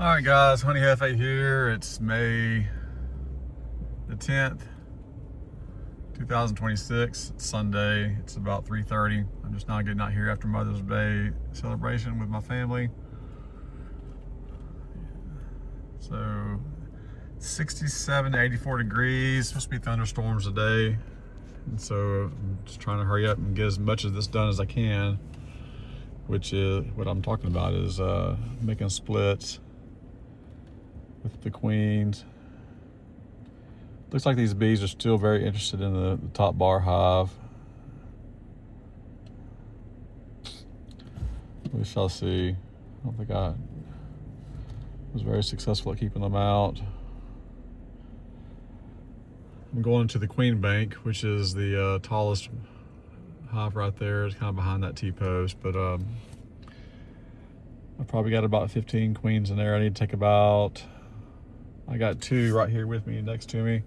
All right, guys, Honey Jefe here. It's May the 10th, 2026. It's Sunday. It's about 3:30. I'm just now getting out here after Mother's Day celebration with my family. So 67 to 84 degrees. Supposed to be thunderstorms today. And so I'm just trying to hurry up and get as much of this done as I can, which is what I'm talking about is making splits with the queens. Looks like these bees are still very interested in the top bar hive. We shall see. I don't think I was very successful at keeping them out. I'm going to the queen bank, which is the tallest hive right there. It's kind of behind that T-post, but I've probably got about 15 queens in there. I need to take about, I got two right here with me, next to me,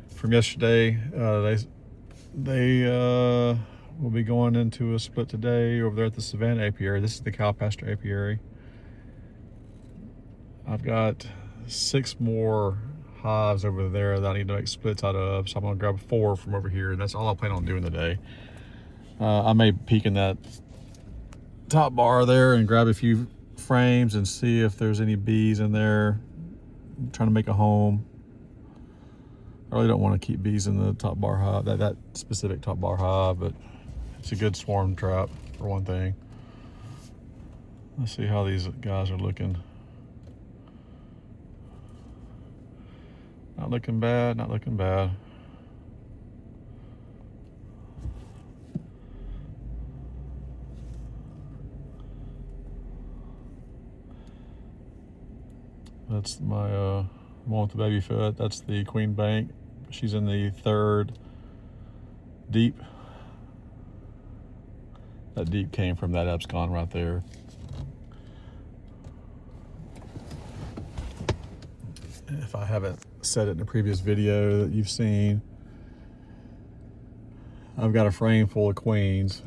from yesterday. They will be going into a split today over there at the Savannah Apiary. This is the Pasture Apiary. I've got 6 more hives over there that I need to make splits out of, so I'm gonna grab 4 from over here. That's all I plan on doing today. I may peek in that top bar there and grab a few frames and see if there's any bees in there. I'm trying to make a home. I really don't want to keep bees in the top bar hive, that specific top bar hive, but it's a good swarm trap for one thing. Let's see how these guys are looking. Not looking bad, not looking bad. That's my one with the baby foot. That's the queen bank. She's in the 3rd deep. That deep came from that abscon right there. If I haven't said it in a previous video that you've seen, I've got a frame full of queens.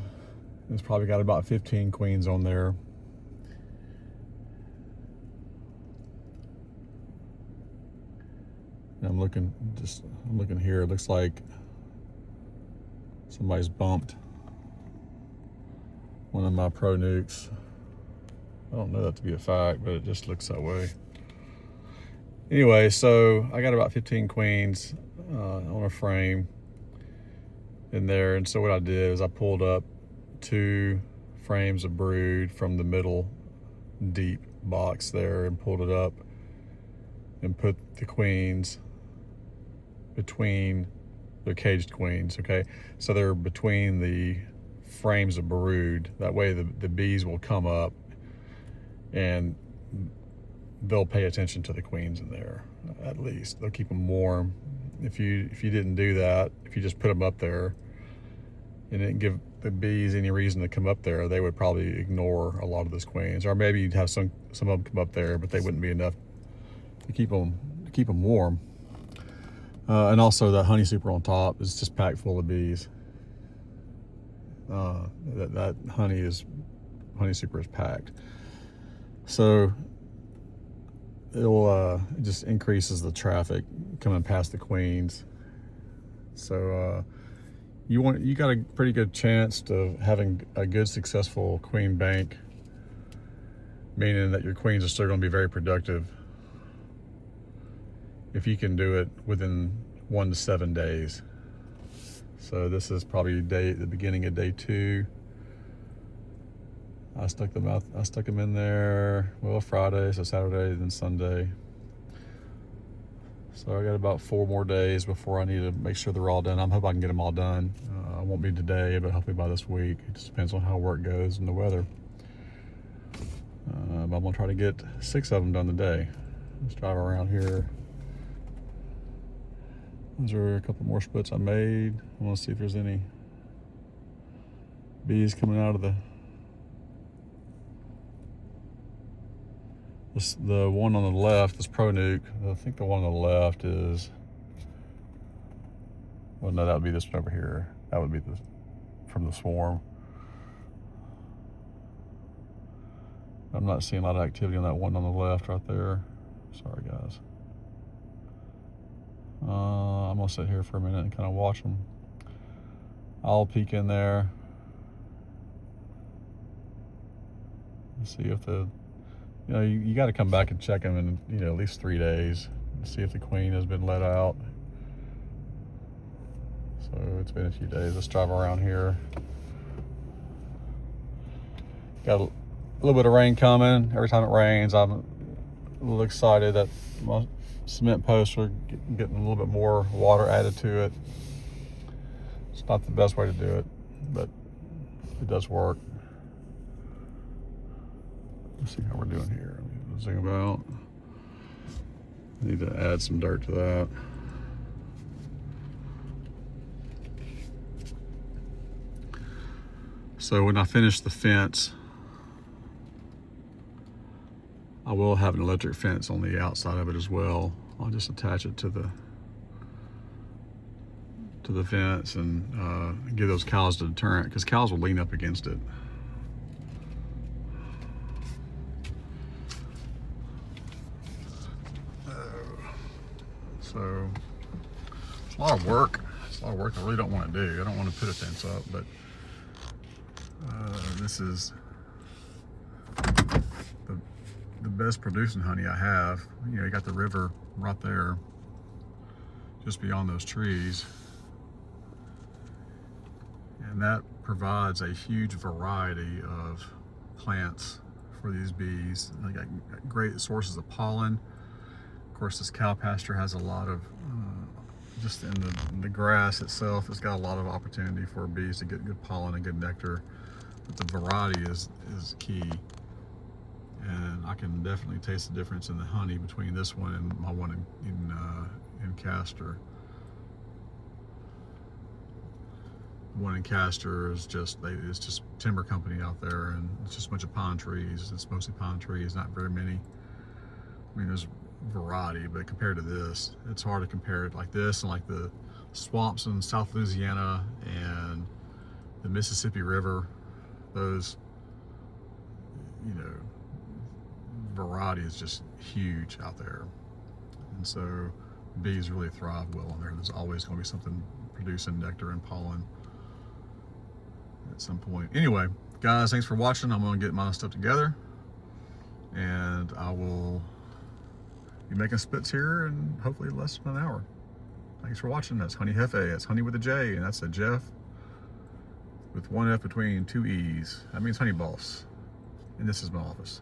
It's probably got about 15 queens on there. And I'm looking here. It looks like somebody's bumped one of my pronucs. I don't know that to be a fact, but it just looks that way. Anyway, so I got about 15 queens on a frame in there. And so what I did is I pulled up 2 frames of brood from the middle deep box there and pulled it up and put the queens between their caged queens, okay? So they're between the frames of brood. That way the bees will come up and they'll pay attention to the queens in there. At least they'll keep them warm. If you didn't do that, if you just put them up there and didn't give the bees any reason to come up there, they would probably ignore a lot of those queens. Or maybe you'd have some of them come up there, but they wouldn't be enough to keep them warm. And also that honey super on top is just packed full of bees. That honey super is packed. So it just increases the traffic coming past the queens. So you got a pretty good chance of having a good successful queen bank, meaning that your queens are still going to be very productive if you can do it within 1 to 7 days. So this is probably the beginning of day 2. I stuck them in there, well, Friday, so Saturday, then Sunday. So I got about 4 more days before I need to make sure they're all done. I'm hoping I can get them all done. I won't be today, but hopefully by this week. It just depends on how work goes and the weather. But I'm gonna try to get 6 of them done today. Let's drive around here. Those are a couple more splits I made. I want to see if there's any bees coming out of the one on the left, this pronuc. I think the one on the left is, well, no, that would be this one over here. That would be from the swarm. I'm not seeing a lot of activity on that one on the left right there. Sorry, guys. I'm gonna sit here for a minute and kind of watch them. I'll peek in there and see if you got to come back and check them in, at least 3 days and see if the queen has been let out. So it's been a few days. Let's drive around here. Got a little bit of rain coming. Every time it rains, I'm a little excited that my cement posts are getting a little bit more water added to it. It's not the best way to do it, but it does work. Let's see how we're doing here. Zoom out. Need to add some dirt to that. So when I finish the fence, I will have an electric fence on the outside of it as well. I'll just attach it to the fence and give those cows a deterrent, because cows will lean up against it. So it's a lot of work. It's a lot of work I really don't want to do. I don't want to put a fence up, but this is the best producing honey I have. You got the river right there, just beyond those trees. And that provides a huge variety of plants for these bees. They got great sources of pollen. Of course, this cow pasture has a lot of, just in the grass itself, it's got a lot of opportunity for bees to get good pollen and good nectar. But the variety is key. And I can definitely taste the difference in the honey between this one and my one in Castor. The one in Castor is it's just timber company out there, and it's just a bunch of pine trees. It's mostly pine trees, not very many. I mean, there's variety, but compared to this, it's hard to compare it like this and like the swamps in South Louisiana and the Mississippi River. Those, variety is just huge out there, and so bees really thrive well on there. There's always going to be something producing nectar and pollen at some point. Anyway, guys, thanks for watching. I'm going to get my stuff together, and I will be making splits here in hopefully less than an hour. Thanks for watching. That's Honey Jefe. That's honey with a J, and that's a Jeff with one F between two E's. That means honey boss, and this is my office.